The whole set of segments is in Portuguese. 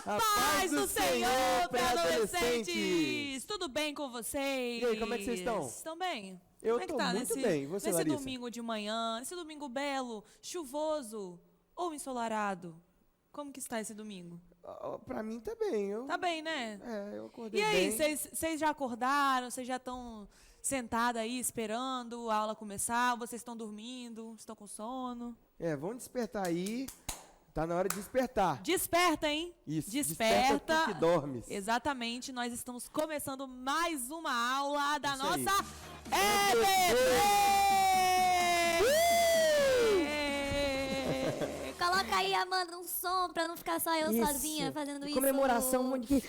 A paz do Senhor, pré-adolescentes! Tudo bem com vocês? E aí, como é que vocês estão? Estão bem? Eu como é que tô tá muito bem. E você, nesse Larissa? domingo de manhã, nesse domingo belo, chuvoso ou ensolarado? Como que está esse domingo? Pra mim tá bem. Tá bem, né? Eu acordei E aí, bem. vocês já acordaram? Vocês já estão sentados aí esperando a aula começar? Vocês estão dormindo? Estão com sono? Vamos despertar aí. Tá na hora de despertar. Desperta, hein? Isso, Desperta. desperta tu que dormes. Exatamente, nós estamos começando mais uma aula da Isso nossa aí. EBD! Coloca aí, Amanda, um som pra não ficar só eu Isso. sozinha fazendo isso. Comemoração, um monte de...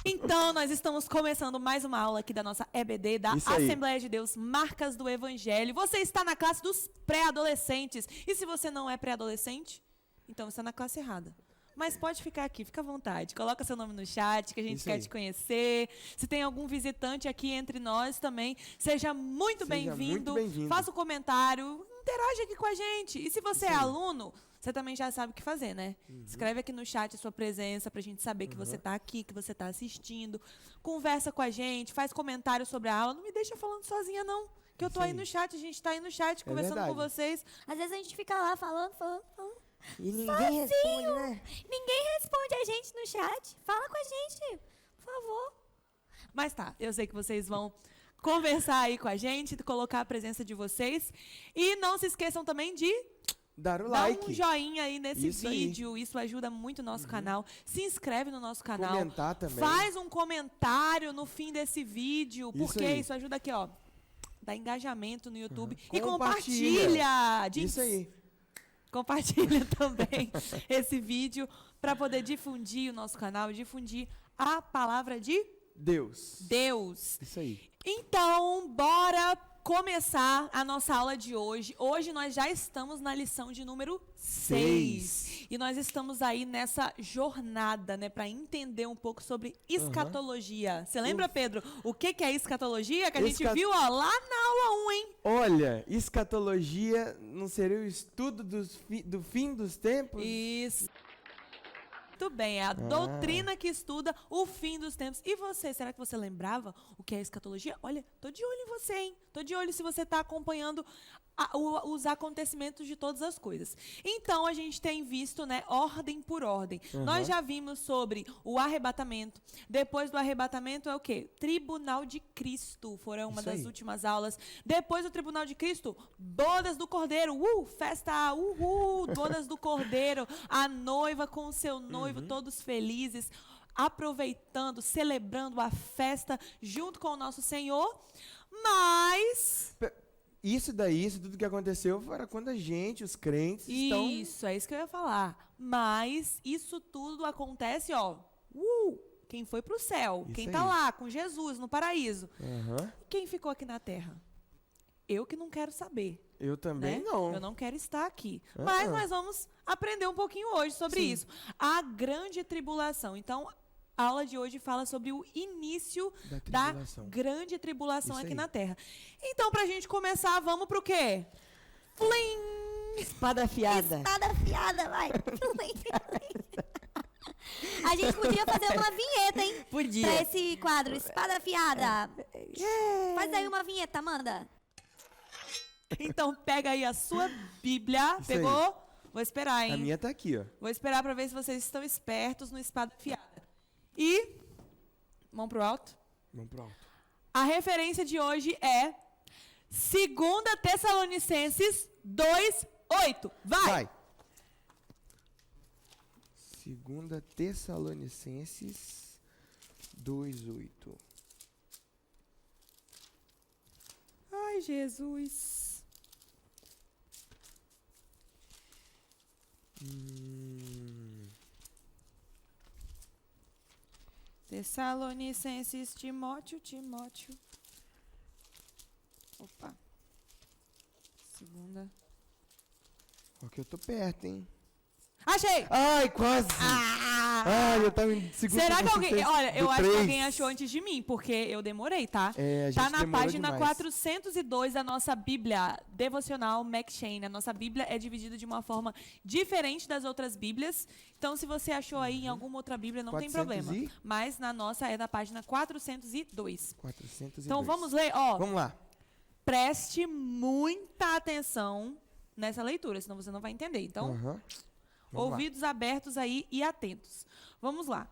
Então, nós estamos começando mais uma aula aqui da nossa EBD, da Isso aí. Assembleia de Deus, Marcas do Evangelho. Você está na classe dos pré-adolescentes. E se você não é pré-adolescente, então você está na classe errada. Mas pode ficar aqui, fica à vontade. Coloca seu nome no chat, que a gente Isso quer aí. te conhecer. Se tem algum visitante aqui entre nós também, seja muito bem-vindo. bem-vindo. Faça um comentário, interage aqui com a gente. E se você é aluno, você também já sabe o que fazer, né? Escreve aqui no chat a sua presença pra gente saber que você tá aqui, que você tá assistindo. Conversa com a gente, faz comentário sobre a aula. Não me deixa falando sozinha, não. Que eu tô Isso aí aí. no chat, a gente tá aí no chat conversando com verdade. vocês. Às vezes a gente fica lá falando. E ninguém responde, né? Ninguém responde a gente no chat. Fala com a gente, por favor. Mas tá, eu sei que vocês vão conversar aí com a gente, colocar a presença de vocês. E não se esqueçam também de Dar o dar like. um joinha aí nesse Isso aí. vídeo. Isso ajuda muito o nosso canal. Se inscreve no nosso canal. Comentar também. Faz um comentário no fim desse vídeo, Isso porque aí. isso ajuda aqui, ó. Dá engajamento no YouTube. E Compartilha. compartilha! Isso aí. Compartilha também esse vídeo para poder difundir o nosso canal e difundir a palavra de Deus. Deus. Isso aí. Então, bora começar a nossa aula de hoje. Hoje nós já estamos na lição de número 6. E nós estamos aí nessa jornada, né, para entender um pouco sobre escatologia. Você lembra, Pedro, o que é escatologia? Que a gente viu, ó, lá na aula 1, hein? Olha, escatologia não seria o estudo do fim dos tempos? Isso. Muito bem, é a doutrina que estuda o fim dos tempos. E você, será que você lembrava o que é escatologia? Olha, tô de olho em você, hein? Tô de olho se você está acompanhando os acontecimentos de todas as coisas. Então, a gente tem visto, né, ordem por ordem. Nós já vimos sobre o arrebatamento. Depois do arrebatamento é o quê? Tribunal de Cristo. Foram uma Isso das aí. últimas aulas. Depois do Tribunal de Cristo, bodas do Cordeiro. Festa, bodas do Cordeiro. A noiva com o seu noivo, todos felizes, aproveitando, celebrando a festa junto com o nosso Senhor. Mas Isso tudo que aconteceu era quando a gente, os crentes, estão... isso, é isso que eu ia falar. Mas isso tudo acontece, ó. Quem foi pro céu, Isso quem aí. tá lá com Jesus no paraíso. Aham. Quem ficou aqui na terra? Eu que não quero saber. Eu também Né? não. Eu não quero estar aqui. Mas nós vamos aprender um pouquinho hoje sobre isso. A grande tribulação. Então, a aula de hoje fala sobre o início Da da tribulação. grande tribulação Isso aqui aí. na Terra. Então, pra gente começar, vamos pro quê? Flim! Espada afiada. Espada afiada, vai. A gente podia fazer uma vinheta, hein? Podia. Pra esse quadro, espada afiada. Faz aí uma vinheta, Amanda. Então, pega aí a sua Bíblia. Isso aí. Pegou? Vou esperar, hein? A minha tá aqui, ó. Vou esperar pra ver se vocês estão espertos no espada afiada. E, mão pro alto. Vamos pro alto. A referência de hoje é 2 Tessalonicenses 2:8. Vai! 2 Tessalonicenses 2:8. Ai, Jesus. Tessalonicenses, Timóteo. Opa. 2. Porque eu tô perto, hein? Achei! Ai, quase! Ah! Ai, eu tava em segundo. Será que você alguém... fez Olha, eu do acho que 3. alguém achou antes de mim, porque eu demorei, tá? É, a gente Tá na demorou página demais. 402 da nossa Bíblia devocional McShane. A nossa Bíblia é dividida de uma forma diferente das outras Bíblias. Então, se você achou aí em alguma outra Bíblia, não tem 400 problema. e? Mas na nossa é da página 402. 402. Então, vamos ler, ó. Vamos lá. Preste muita atenção nessa leitura, senão você não vai entender. Então, Aham. Vamos lá. ouvidos abertos aí e atentos. Vamos lá.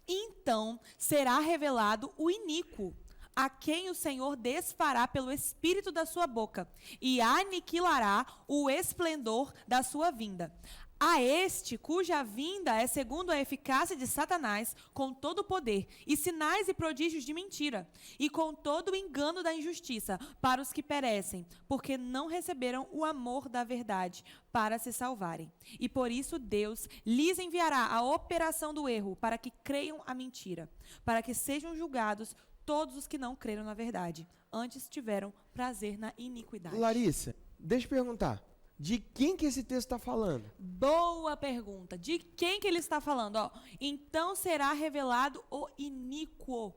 Então será revelado o iníquo, a quem o Senhor desfará pelo espírito da sua boca, e aniquilará o esplendor da sua vinda. A este, cuja vinda é segundo a eficácia de Satanás, com todo o poder, e sinais e prodígios de mentira, e com todo o engano da injustiça, para os que perecem, porque não receberam o amor da verdade, para se salvarem. E por isso Deus lhes enviará a operação do erro, para que creiam a mentira, para que sejam julgados todos os que não creram na verdade, antes tiveram prazer na iniquidade. Larissa, deixa eu perguntar. De quem que esse texto está falando? Boa pergunta. De quem que ele está falando? Ó, então será revelado o iníquo. O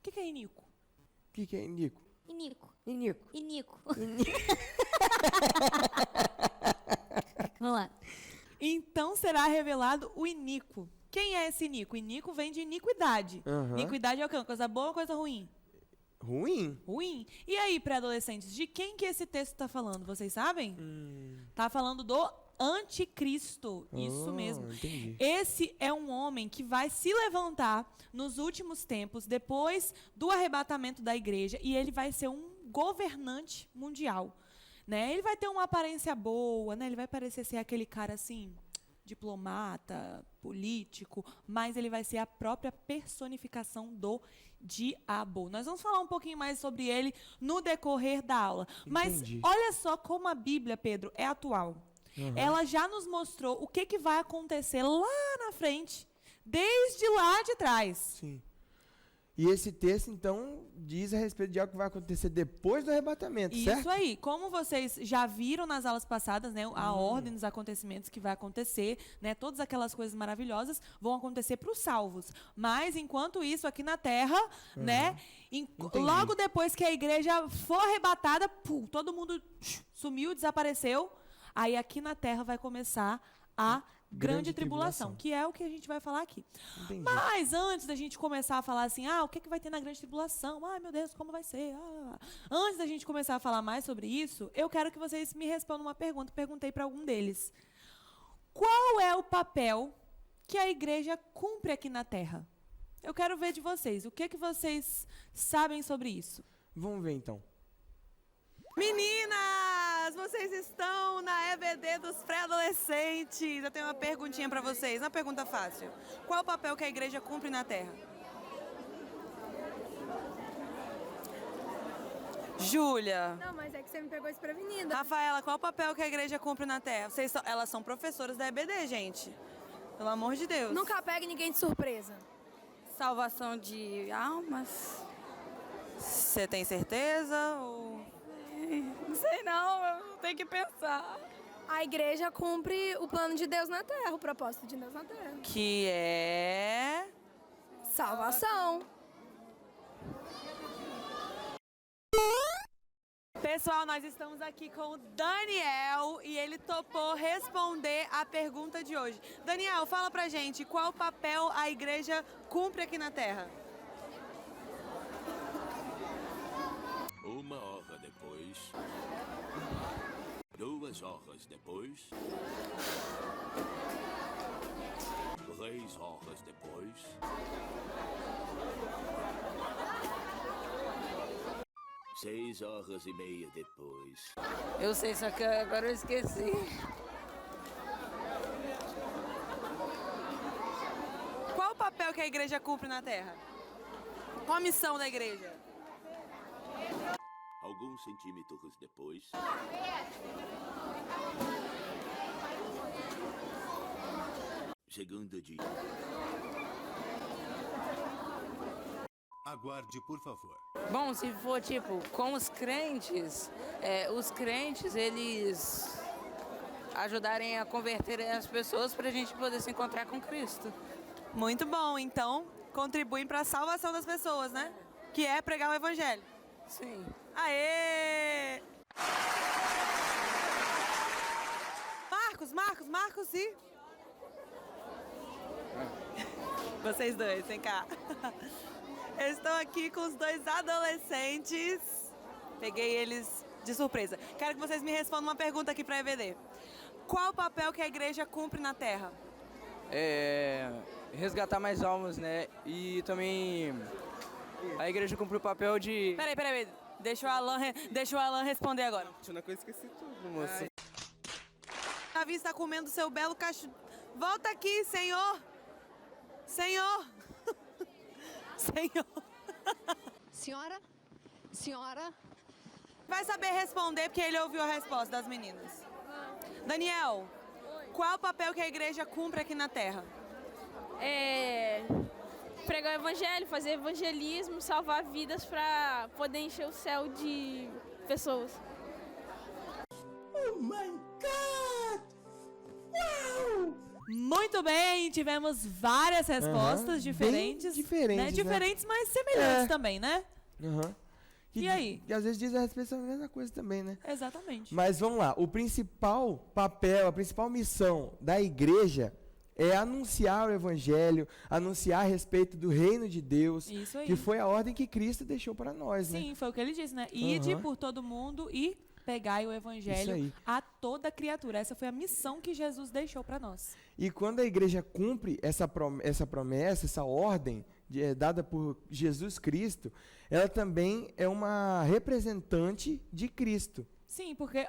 que é iníquo? O que é Nico? Inico. Inico. Inico. Vamos lá. Então será revelado o iníquo. Quem é esse iníquo? Iníquo vem de iniquidade. Aham. Iniquidade é o quê? Uma coisa boa ou coisa ruim? Ruim? Ruim. E aí, pré-adolescentes, de quem que esse texto está falando? Vocês sabem? Está falando do anticristo. Isso mesmo. Entendi. Esse é um homem que vai se levantar nos últimos tempos, depois do arrebatamento da igreja, e ele vai ser um governante mundial. Né? Ele vai ter uma aparência boa, né? Ele vai parecer ser aquele cara assim, diplomata, político, mas ele vai ser a própria personificação do diabo. Nós vamos falar um pouquinho mais sobre ele no decorrer da aula. Mas Entendi. olha só como a Bíblia, Pedro, é atual. Ela já nos mostrou o que vai acontecer lá na frente, desde lá de trás. Sim. E esse texto, então, diz a respeito de algo que vai acontecer depois do arrebatamento, certo? Isso aí. Como vocês já viram nas aulas passadas, né, a ordem dos acontecimentos que vai acontecer, né, todas aquelas coisas maravilhosas vão acontecer para os salvos. Mas, enquanto isso, aqui na Terra, né, logo depois que a igreja for arrebatada, pum, todo mundo sumiu, desapareceu. Aí, aqui na Terra vai começar a grande tribulação, que é o que a gente vai falar aqui. Entendi. Mas antes da gente começar a falar assim, o que vai ter na grande tribulação? Ai, meu Deus, como vai ser? Antes da gente começar a falar mais sobre isso, eu quero que vocês me respondam uma pergunta. Perguntei para algum deles. Qual é o papel que a igreja cumpre aqui na Terra? Eu quero ver de vocês. O que vocês sabem sobre isso? Vamos ver, então. Meninas, vocês estão na EBD dos pré-adolescentes. Eu tenho uma perguntinha pra vocês, uma pergunta fácil. Qual o papel que a igreja cumpre na Terra? Júlia. Não, mas é que você me pegou desprevenida. Rafaela, qual o papel que a igreja cumpre na Terra? Elas são professoras da EBD, gente. Pelo amor de Deus. Nunca pegue ninguém de surpresa. Salvação de almas? Você tem certeza? Não sei não, eu tenho que pensar. A igreja cumpre o plano de Deus na terra, o propósito de Deus na terra. Que é... Salvação. Pessoal, nós estamos aqui com o Daniel e ele topou responder a pergunta de hoje. Daniel, fala pra gente, qual papel a igreja cumpre aqui na Terra? Uma hora depois, 2 horas depois, 3 horas depois, 6 horas e meia depois. Eu sei, só que agora eu esqueci. Qual o papel que a igreja cumpre na Terra? Qual a missão da igreja? Alguns centímetros depois, segunda dia. Aguarde, por favor. Bom, se for tipo com os crentes, eles ajudarem a converter as pessoas para a gente poder se encontrar com Cristo. Muito bom. Então, contribuem para a salvação das pessoas, né? Que é pregar o evangelho. Sim. Aê! Marcos e... Vocês dois, vem cá. Eu estou aqui com os dois adolescentes. Peguei eles de surpresa. Quero que vocês me respondam uma pergunta aqui para a EVD. Qual o papel que a igreja cumpre na Terra? Resgatar mais almas, né? E também a igreja cumpre o papel de... Peraí. Deixa o Alan responder agora. Tinha uma coisa que esqueci tudo, moça. Davi está comendo seu belo cachorro. Volta aqui, Senhor. Senhor. Senhora, Vai saber responder porque ele ouviu a resposta das meninas. Daniel, qual o papel que a igreja cumpre aqui na Terra? Pregar o evangelho, fazer evangelismo, salvar vidas para poder encher o céu de pessoas. Muito bem, tivemos várias respostas diferentes. Bem diferentes, né? Diferentes, mas semelhantes também, né? E aí? E às vezes diz a respeito da mesma coisa também, né? Exatamente. Mas vamos lá, o principal papel, a principal missão da igreja é anunciar o evangelho, anunciar a respeito do reino de Deus, Isso aí. que foi a ordem que Cristo deixou para nós, né? Sim, foi o que ele disse, né? Ide por todo mundo e pegai o Isso evangelho aí. a toda criatura. Essa foi a missão que Jesus deixou para nós. E quando a igreja cumpre essa promessa, essa ordem dada por Jesus Cristo, ela também é uma representante de Cristo. Sim, porque,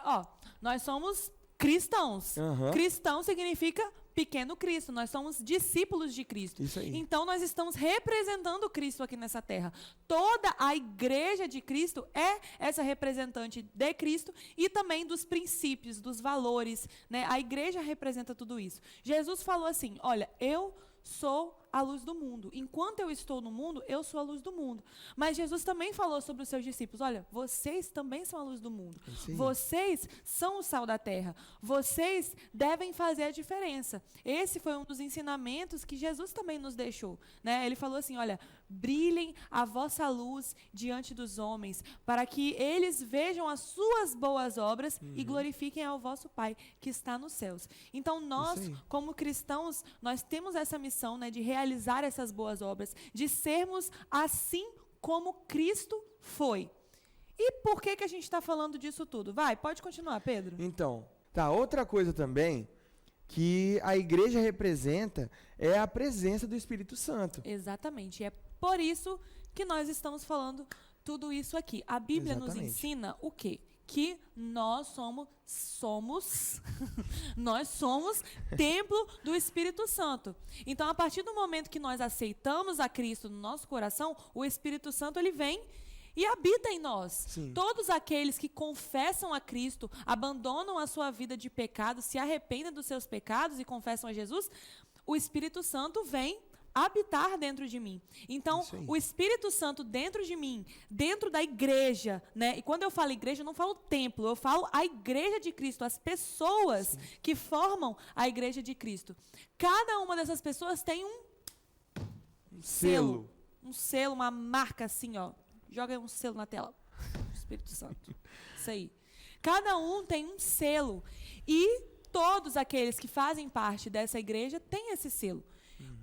nós somos cristãos. Aham. Cristão significa pequeno Cristo. Nós somos discípulos de Cristo. Isso aí. Então, nós estamos representando Cristo aqui nessa terra. Toda a igreja de Cristo é essa representante de Cristo e também dos princípios, dos valores, né? A igreja representa tudo isso. Jesus falou assim, olha, eu sou a luz do mundo. Enquanto eu estou no mundo, eu sou a luz do mundo. Mas Jesus também falou sobre os seus discípulos, olha, vocês também são a luz do mundo. Vocês são o sal da terra. Vocês devem fazer a diferença. Esse foi um dos ensinamentos que Jesus também nos deixou, né? Ele falou assim, olha, brilhem a vossa luz diante dos homens, para que eles vejam as suas boas obras e glorifiquem ao vosso Pai que está nos céus. Então nós, como cristãos, nós temos essa missão, né, de realizar essas boas obras, de sermos assim como Cristo foi. E por que a gente está falando disso tudo? Pode continuar, Pedro. Então, outra coisa também que a igreja representa é a presença do Espírito Santo. Exatamente. É por isso que nós estamos falando tudo isso aqui. A Bíblia nos ensina o quê? Que nós somos nós somos templo do Espírito Santo. Então, a partir do momento que nós aceitamos a Cristo no nosso coração, o Espírito Santo ele vem e habita em nós. Sim. Todos aqueles que confessam a Cristo, abandonam a sua vida de pecado, se arrependem dos seus pecados e confessam a Jesus, o Espírito Santo vem habitar dentro de mim. Então, o Espírito Santo dentro de mim, dentro da igreja, né? E quando eu falo igreja, eu não falo templo, eu falo a igreja de Cristo, as pessoas que formam a igreja de Cristo. Cada uma dessas pessoas tem um selo. Um selo, uma marca assim, ó. Joga aí um selo na tela. Espírito Santo. Isso aí. Cada um tem um selo. E todos aqueles que fazem parte dessa igreja têm esse selo.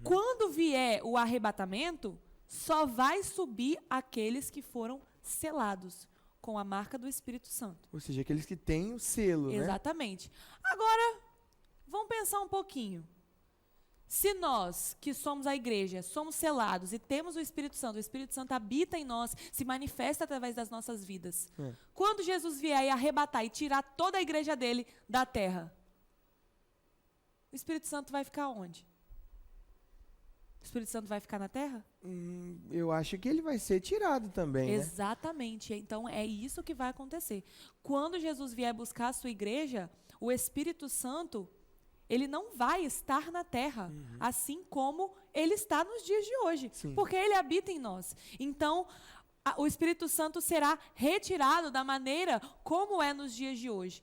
Quando vier o arrebatamento, só vai subir aqueles que foram selados com a marca do Espírito Santo. Ou seja, aqueles que têm o selo, né? Exatamente. Agora, vamos pensar um pouquinho. Se nós, que somos a igreja, somos selados e temos o Espírito Santo habita em nós, se manifesta através das nossas vidas. Quando Jesus vier e arrebatar e tirar toda a igreja dele da terra, o Espírito Santo vai ficar onde? O Espírito Santo vai ficar na terra? Eu acho que ele vai ser tirado também, né? Exatamente. Então, é isso que vai acontecer. Quando Jesus vier buscar a sua igreja, o Espírito Santo, ele não vai estar na terra, assim como ele está nos dias de hoje, porque ele habita em nós. Então, o Espírito Santo será retirado da maneira como é nos dias de hoje.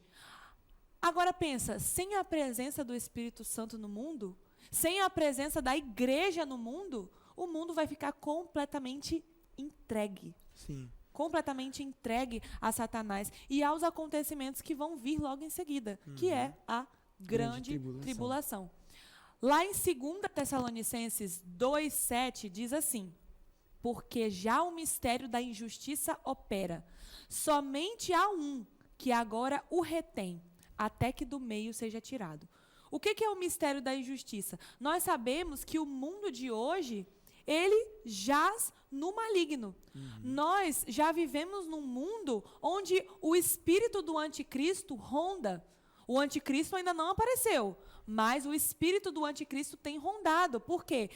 Agora pensa, sem a presença do Espírito Santo no mundo, sem a presença da igreja no mundo, o mundo vai ficar completamente entregue. Sim. Completamente entregue a Satanás e aos acontecimentos que vão vir logo em seguida, que é a grande tribulação. Lá em 2 Tessalonicenses 2:7 diz assim: porque já o mistério da injustiça opera, somente há um que agora o retém, até que do meio seja tirado. O que é o mistério da injustiça? Nós sabemos que o mundo de hoje, ele jaz no maligno. Nós já vivemos num mundo onde o espírito do anticristo ronda. O anticristo ainda não apareceu, mas o espírito do anticristo tem rondado. Por quê?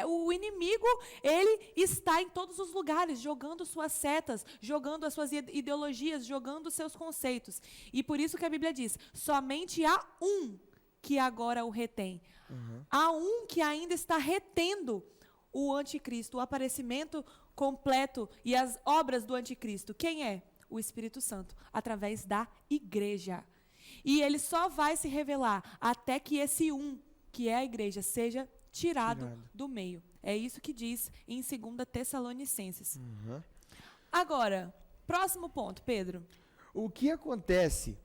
O inimigo, ele está em todos os lugares, jogando suas setas, jogando as suas ideologias, jogando os seus conceitos. E por isso que a Bíblia diz, somente há um que agora o retém. Há um que ainda está retendo o anticristo, o aparecimento completo e as obras do anticristo. Quem é? O Espírito Santo, através da igreja. E ele só vai se revelar até que esse um, que é a igreja, seja tirado do meio. É isso que diz em 2 Tessalonicenses. Agora, próximo ponto, Pedro. O que acontece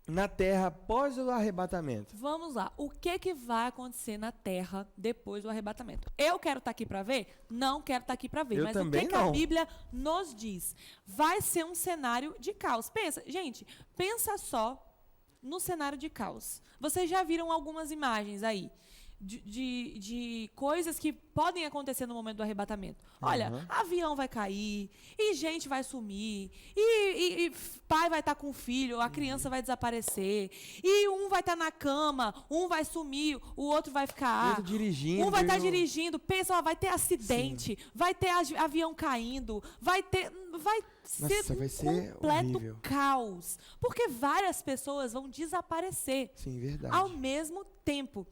na terra após o arrebatamento? Vamos lá. O que vai acontecer na terra depois do arrebatamento? Eu quero estar aqui para ver? Não quero estar aqui para ver. Eu mas também o que não. a Bíblia nos diz? Vai ser um cenário de caos. Pensa só no cenário de caos. Vocês já viram algumas imagens aí de coisas que podem acontecer no momento do arrebatamento. Olha, avião vai cair, e gente vai sumir, e pai vai estar com o filho, a criança vai desaparecer, e um vai estar na cama, um vai sumir, o outro vai ficar... dirigindo. Um vai estar dirigindo, pensa, ó, vai ter acidente, vai ter avião caindo, vai ser completo horrível. caos. Porque várias pessoas vão desaparecer Sim, verdade. ao mesmo tempo.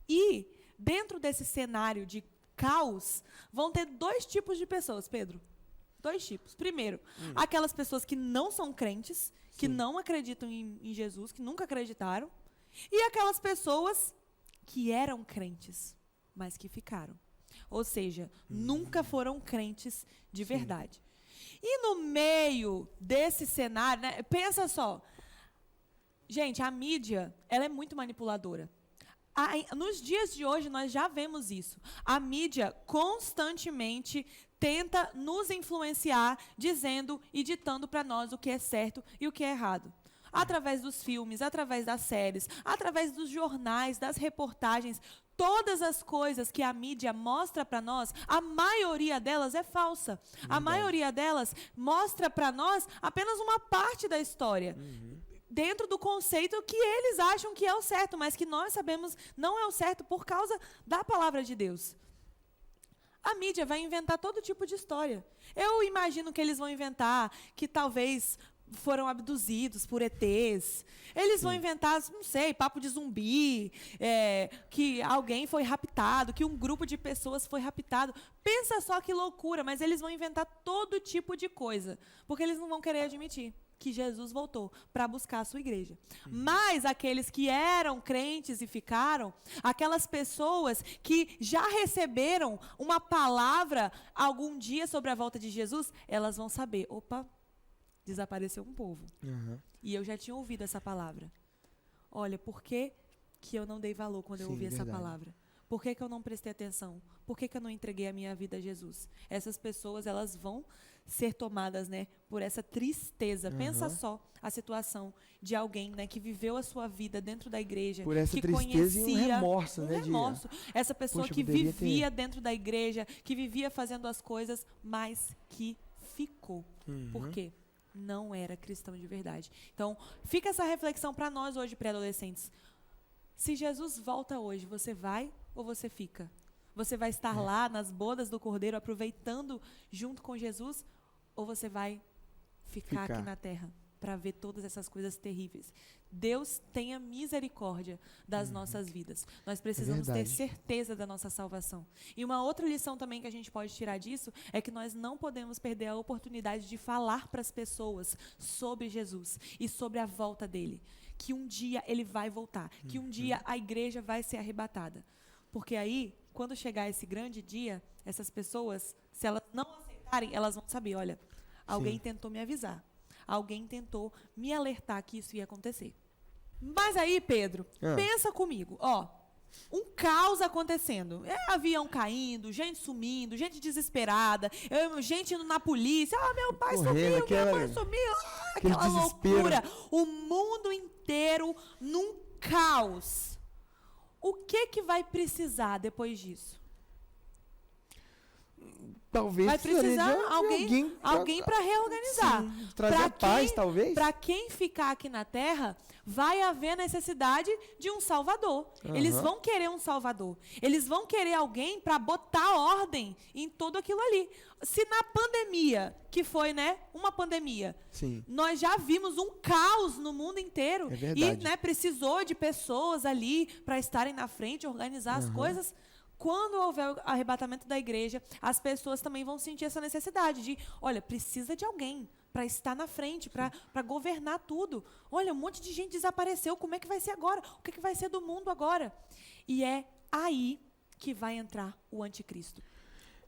E, dentro desse cenário de caos, vão ter 2 tipos de pessoas, Pedro. 2 tipos. Primeiro, aquelas pessoas que não são crentes, que não acreditam em Jesus, que nunca acreditaram. E aquelas pessoas que eram crentes, mas que ficaram. Ou seja, nunca foram crentes de verdade. E no meio desse cenário, né, pensa só. Gente, a mídia, ela é muito manipuladora. Nos dias de hoje, nós já vemos isso. A mídia constantemente tenta nos influenciar, dizendo e ditando para nós o que é certo e o que é errado. Através dos filmes, através das séries, através dos jornais, das reportagens, todas as coisas que a mídia mostra para nós, a maioria delas é falsa. A maioria delas mostra para nós apenas uma parte da história. Dentro do conceito que eles acham que é o certo, mas que nós sabemos não é o certo por causa da palavra de Deus. A mídia vai inventar todo tipo de história. Eu imagino que eles vão inventar que talvez foram abduzidos por ETs. Eles vão inventar, não sei, papo de zumbi, que alguém foi raptado, que um grupo de pessoas foi raptado. Pensa só que loucura, mas eles vão inventar todo tipo de coisa, porque eles não vão querer admitir que Jesus voltou para buscar a sua igreja. Mas aqueles que eram crentes e ficaram, aquelas pessoas que já receberam uma palavra algum dia sobre a volta de Jesus, elas vão saber, opa, desapareceu um povo. E eu já tinha ouvido essa palavra. Olha, por que eu não dei valor quando eu ouvi essa palavra? Por que eu não prestei atenção? Por que eu não entreguei a minha vida a Jesus? Essas pessoas, elas vão ser tomadas, né, por essa tristeza. Pensa só a situação de alguém, né, que viveu a sua vida dentro da igreja, por essa que tristeza conhecia, e um remorso, né? Essa pessoa Poxa, que poderia vivia dentro da igreja, que vivia fazendo as coisas, mas que ficou. Por quê? Não era cristão de verdade. Então, fica essa reflexão para nós hoje, pré-adolescentes. Se Jesus volta hoje, você vai ou você fica? Você vai estar lá nas bodas do Cordeiro, aproveitando junto com Jesus, ou você vai ficar aqui na terra? para ver todas essas coisas terríveis. Deus tenha misericórdia das nossas vidas. Nós precisamos ter verdade. certeza da nossa salvação. E uma outra lição também que a gente pode tirar disso é que nós não podemos perder a oportunidade de falar para as pessoas sobre Jesus e sobre a volta dele. Que um dia ele vai voltar, que um dia a igreja vai ser arrebatada. Porque aí, quando chegar esse grande dia, essas pessoas, se elas não aceitarem, elas vão saber, olha, alguém tentou me avisar. Alguém tentou me alertar que isso ia acontecer. Mas aí, Pedro, pensa comigo, ó, um caos acontecendo. Avião caindo, gente sumindo, gente desesperada, gente indo na polícia. Meu pai Correndo, sumiu, minha aquela- mãe sumiu. aquele Aquela desespero. loucura. O mundo inteiro num caos. O que vai precisar depois disso? Talvez Vai precisaria precisar de alguém para reorganizar. Sim, trazer Pra paz, talvez. Para quem ficar aqui na Terra, vai haver necessidade de um Salvador. Eles vão querer um Salvador. Eles vão querer alguém para botar ordem em tudo aquilo ali. Se na pandemia, que foi, né, uma pandemia, Sim. nós já vimos um caos no mundo inteiro. É verdade. E, né, precisou de pessoas ali para estarem na frente, organizar as coisas. Quando houver o arrebatamento da igreja, as pessoas também vão sentir essa necessidade de, olha, precisa de alguém para estar na frente, para governar tudo. Olha, um monte de gente desapareceu, como é que vai ser agora? O que vai ser do mundo agora? E é aí que vai entrar o anticristo.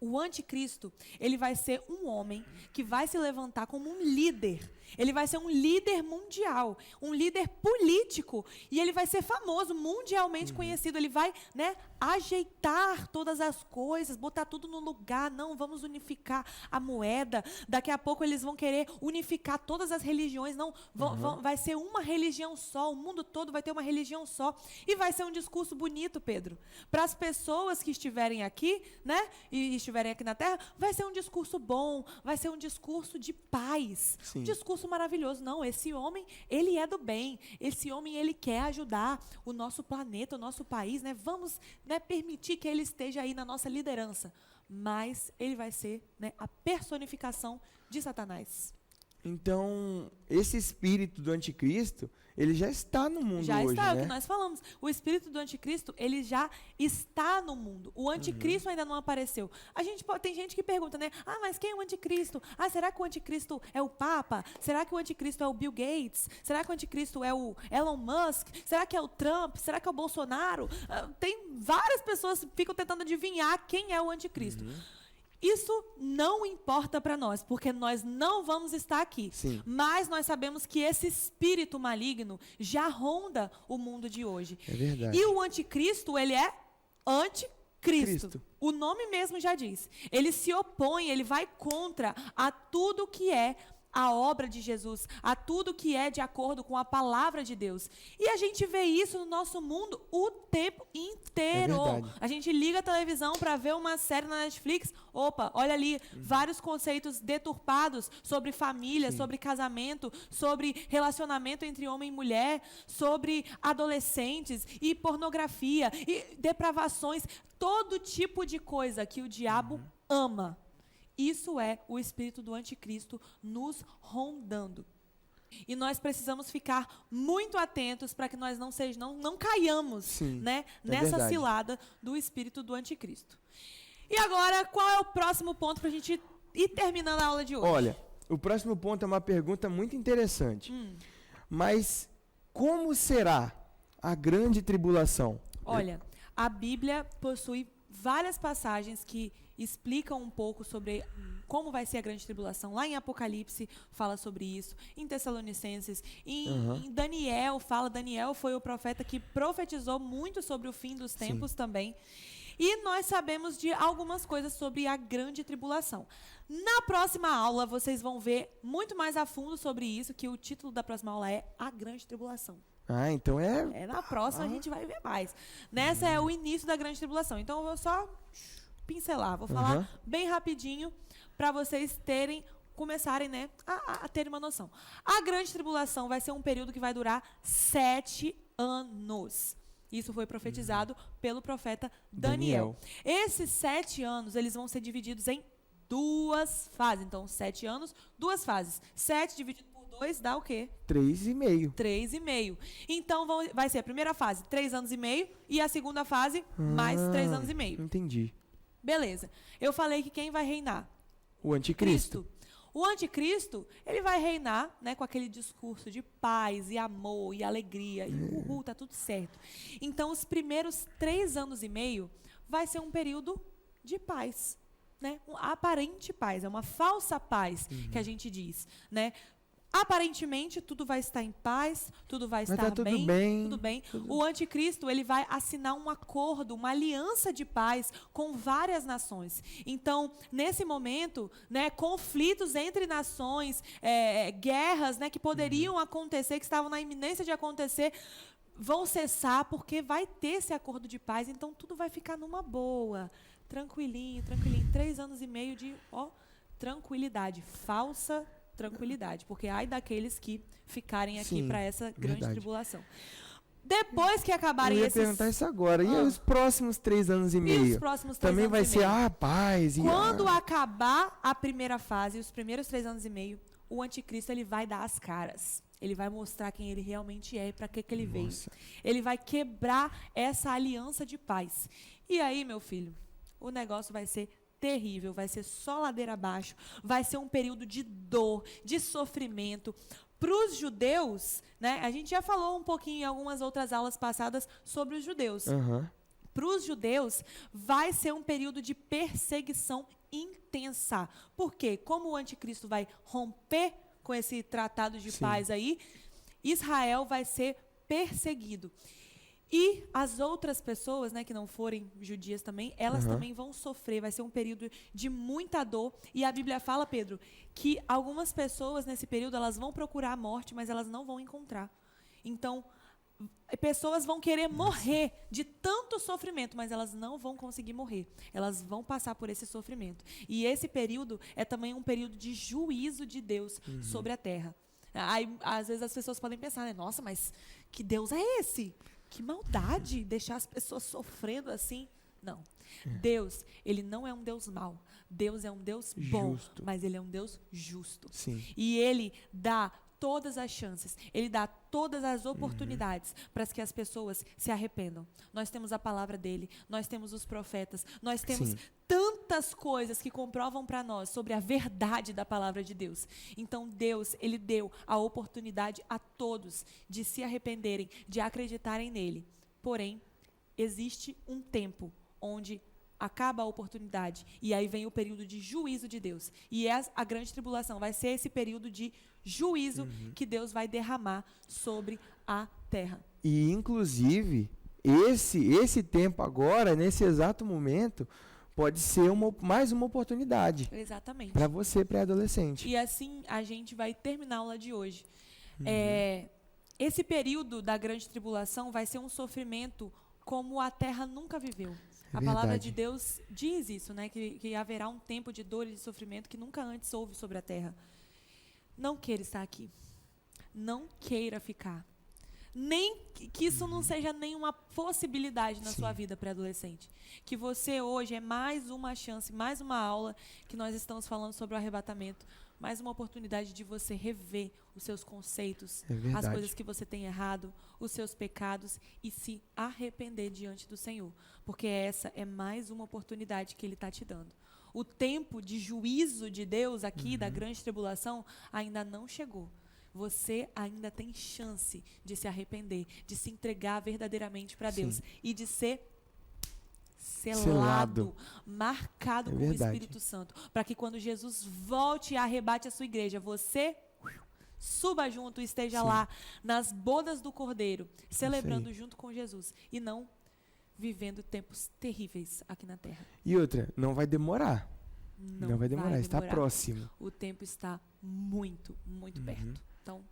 O anticristo, ele vai ser um homem que vai se levantar como um líder. Ele vai ser um líder mundial, um líder político, e ele vai ser famoso, mundialmente conhecido. Ele vai, né, ajeitar todas as coisas, botar tudo no lugar. Não, vamos unificar a moeda. Daqui a pouco eles vão querer unificar todas as religiões. Não, vai ser uma religião só, o mundo todo vai ter uma religião só. E vai ser um discurso bonito, Pedro. Para as pessoas que estiverem aqui, né, e estiverem aqui na Terra, vai ser um discurso bom, vai ser um discurso de paz. Sim. Um discurso maravilhoso. Não, esse homem, ele é do bem. Esse homem, ele quer ajudar o nosso planeta, o nosso país, né? Vamos, né, permitir que ele esteja aí na nossa liderança. Mas ele vai ser, né, a personificação de Satanás. Então, esse espírito do anticristo, ele já está no mundo Já hoje, está, é o né? que nós falamos. O espírito do anticristo, ele já está no mundo. O anticristo ainda não apareceu. Tem gente que pergunta, né? Mas quem é o anticristo? Será que o anticristo é o Papa? Será que o anticristo é o Bill Gates? Será que o anticristo é o Elon Musk? Será que é o Trump? Será que é o Bolsonaro? Tem várias pessoas que ficam tentando adivinhar quem é o anticristo. Isso não importa para nós, porque nós não vamos estar aqui. Sim. Mas nós sabemos que esse espírito maligno já ronda o mundo de hoje. É verdade. E o anticristo, ele é anticristo. Cristo. O nome mesmo já diz. Ele se opõe, ele vai contra a tudo que é a obra de Jesus, a tudo que é de acordo com a palavra de Deus. E a gente vê isso no nosso mundo o tempo inteiro. É verdade. A gente liga a televisão para ver uma série na Netflix, opa, olha ali, vários conceitos deturpados sobre família, sobre casamento, sobre relacionamento entre homem e mulher, sobre adolescentes e pornografia e depravações, todo tipo de coisa que o diabo ama. Isso é o espírito do anticristo nos rondando. E nós precisamos ficar muito atentos para que nós não caiamos, Sim, né, é nessa verdade. cilada do espírito do anticristo. E agora, qual é o próximo ponto para a gente ir terminando a aula de hoje? Olha, o próximo ponto é uma pergunta muito interessante. Mas como será a grande tribulação? Olha, a Bíblia possui várias passagens que explicam um pouco sobre como vai ser a grande tribulação. Lá em Apocalipse fala sobre isso, em Tessalonicenses, em Daniel fala. Daniel foi o profeta que profetizou muito sobre o fim dos tempos também. E nós sabemos de algumas coisas sobre a grande tribulação. Na próxima aula, vocês vão ver muito mais a fundo sobre isso, que o título da próxima aula é A Grande Tribulação. Então Na próxima a gente vai ver mais. Nessa é o início da grande tribulação. Então eu vou só pincelar, vou falar bem rapidinho para vocês começarem, né, a terem uma noção. A grande tribulação vai ser um período que vai durar 7 anos. Isso foi profetizado pelo profeta Daniel. Esses 7 anos, eles vão ser divididos em 2 fases. Então, 7 anos, 2 fases. 7 dividido por 2 dá o quê? 3,5. 3,5. Então vai ser a primeira fase, 3 anos e meio, e a segunda fase, mais 3 anos e meio. Entendi. Beleza. Eu falei que quem vai reinar? O anticristo. O anticristo, ele vai reinar, né, com aquele discurso de paz e amor e alegria. E uhul, tá tudo certo. Então, os primeiros 3 anos e meio vai ser um período de paz, né? Uma aparente paz, é uma falsa paz que a gente diz, né? Aparentemente, tudo vai estar em paz, tudo vai estar tá tudo bem. tudo bem. O anticristo, ele vai assinar um acordo, uma aliança de paz com várias nações. Então, nesse momento, né, conflitos entre nações, guerras, né, que poderiam acontecer, que estavam na iminência de acontecer, vão cessar, porque vai ter esse acordo de paz. Então, tudo vai ficar numa boa, tranquilinho, tranquilinho. 3 anos e meio de, tranquilidade, falsa tranquilidade, porque ai daqueles que ficarem aqui para essa grande tribulação. Depois que acabarem esses... Eu ia perguntar isso agora. E os próximos 3 anos e meio? E os próximos 3 também anos vai e ser, meio? paz. Quando acabar a primeira fase, os primeiros 3 anos e meio, o anticristo, ele vai dar as caras. Ele vai mostrar quem ele realmente é e para que ele veio. Ele vai quebrar essa aliança de paz. E aí, meu filho, o negócio vai ser terrível, vai ser só ladeira abaixo, vai ser um período de dor, de sofrimento. Para os judeus, né, a gente já falou um pouquinho em algumas outras aulas passadas sobre os judeus. Para os judeus, vai ser um período de perseguição intensa. Por quê? Como o anticristo vai romper com esse tratado de paz aí, Israel vai ser perseguido. E as outras pessoas, né, que não forem judias também, elas também vão sofrer. Vai ser um período de muita dor. E a Bíblia fala, Pedro, que algumas pessoas nesse período, elas vão procurar a morte, mas elas não vão encontrar. Então, pessoas vão querer morrer de tanto sofrimento, mas elas não vão conseguir morrer. Elas vão passar por esse sofrimento. E esse período é também um período de juízo de Deus sobre a terra. Aí, às vezes as pessoas podem pensar, né, nossa, mas que Deus é esse? Que maldade deixar as pessoas sofrendo assim. Não. Deus, ele não é um Deus mau. Deus é um Deus bom, mas ele é um Deus justo. E ele dá todas as chances, ele dá todas as oportunidades para que as pessoas se arrependam. Nós temos a palavra dele, nós temos os profetas, nós temos tantas coisas que comprovam para nós sobre a verdade da palavra de Deus. Então Deus, ele deu a oportunidade a todos de se arrependerem, de acreditarem nele. Porém, existe um tempo onde acaba a oportunidade e aí vem o período de juízo de Deus. E a grande tribulação vai ser esse período de juízo que Deus vai derramar sobre a terra. E, inclusive, esse tempo agora, nesse exato momento, pode ser mais uma oportunidade. Exatamente. Para você, pré-adolescente. E assim a gente vai terminar a aula de hoje. Esse período da grande tribulação vai ser um sofrimento como a terra nunca viveu. A palavra de Deus diz isso, né? Que haverá um tempo de dor e de sofrimento que nunca antes houve sobre a terra. Não queira estar aqui. Não queira ficar. Nem que isso não seja nenhuma possibilidade na sua vida pré-adolescente. Que você hoje é mais uma chance, mais uma aula que nós estamos falando sobre o arrebatamento. Mais uma oportunidade de você rever os seus conceitos, as coisas que você tem errado, os seus pecados e se arrepender diante do Senhor. Porque essa é mais uma oportunidade que Ele está te dando. O tempo de juízo de Deus aqui, da grande tribulação, ainda não chegou. Você ainda tem chance de se arrepender, de se entregar verdadeiramente para Deus e de ser selado, marcado com o Espírito Santo, para que quando Jesus volte e arrebate a sua igreja, você suba junto e esteja lá nas bodas do Cordeiro, celebrando junto com Jesus e não vivendo tempos terríveis aqui na terra. E outra, não vai demorar. Não vai demorar, está próximo. O tempo está muito, muito perto. Então,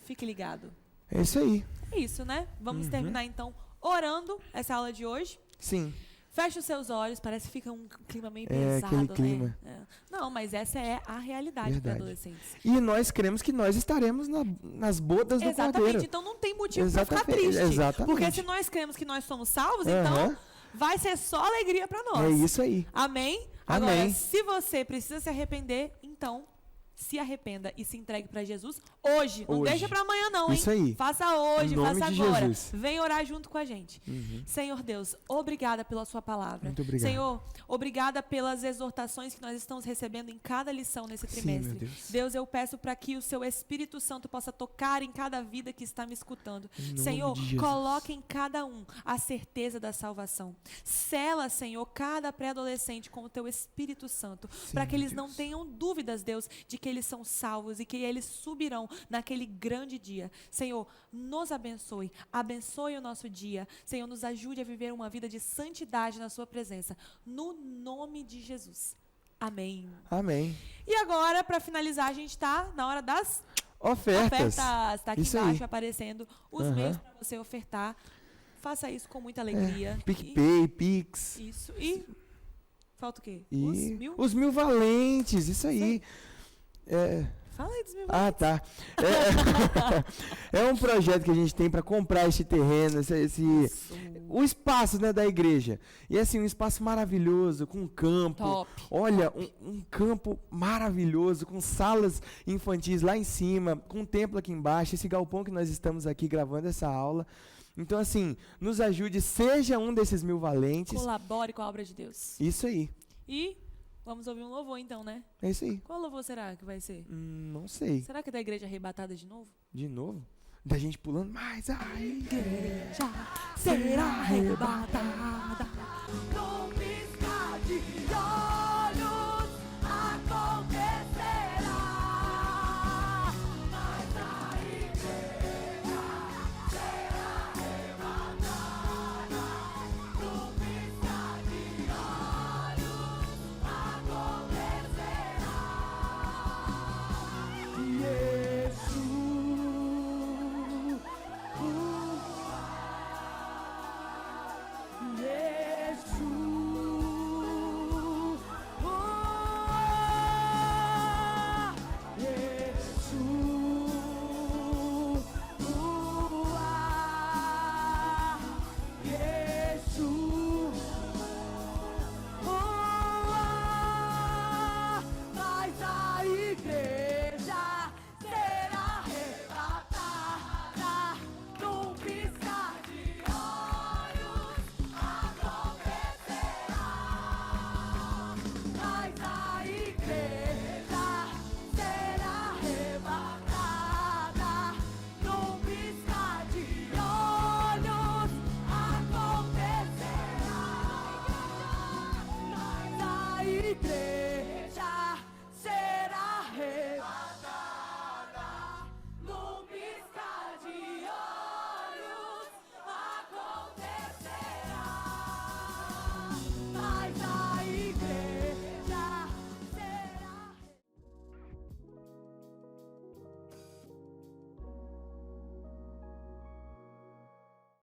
fique ligado. É isso aí. É isso, né? Vamos terminar então orando essa aula de hoje. Sim. Feche os seus olhos, parece que fica um clima meio pesado, aquele clima. né? Não, mas essa é a realidade para adolescentes. E nós cremos que nós estaremos nas bodas do Cordeiro. Exatamente, então não tem motivo para ficar triste. Exatamente. Porque se nós cremos que nós somos salvos, então vai ser só alegria para nós. É isso aí. Amém? Amém. Agora, se você precisa se arrepender, então se arrependa e se entregue para Jesus hoje. Não Hoje. deixa para amanhã não, hein? Isso aí. Faça hoje, Em nome faça de agora. Jesus. Vem orar junto com a gente. Senhor Deus, obrigada pela sua palavra. Muito obrigado. Senhor, obrigada pelas exortações que nós estamos recebendo em cada lição nesse Sim, trimestre. meu Deus. Deus, eu peço para que o seu Espírito Santo possa tocar em cada vida que está me escutando. Em nome Senhor, de Jesus. coloque em cada um a certeza da salvação. Sela, Senhor, cada pré-adolescente com o teu Espírito Santo, para que meu eles não Deus. tenham dúvidas, Deus, de que eles são salvos e que eles subirão naquele grande dia. Senhor, nos abençoe, abençoe o nosso dia. Senhor, nos ajude a viver uma vida de santidade na sua presença, no nome de Jesus. Amém. Amém. E agora, para finalizar, a gente está na hora das Ofertas. ofertas. Está aqui Isso embaixo aí. aparecendo os Aham. meios para você ofertar. Faça isso com muita alegria. PicPay, Pix. Isso. E falta o quê? E Os mil? os 1000 valentes, isso aí. É, Fala aí dos mil. tá. É um projeto que a gente tem para comprar este terreno, o espaço, né, da igreja. E assim, um espaço maravilhoso, com campo. Top. Olha, um campo maravilhoso, com salas infantis lá em cima, com um templo aqui embaixo, esse galpão que nós estamos aqui gravando essa aula. Então, assim, nos ajude, seja um desses 1000 valentes. Colabore com a obra de Deus. Isso aí, E vamos ouvir um louvor então, né? é isso aí. Qual louvor será que vai ser? Não sei. Será que é da igreja arrebatada de novo? De novo? Da gente pulando mais. Ai, Já será arrebatada. Com piscar de olhos acontecerá. Mas a igreja será arrebatada. Com piscar de olhos acontecerá. Mas a igreja será arrebatada num piscar de olhos acontecerá. Mas a igreja será arrebatada num piscar de olhos acontecerá. Mas a igreja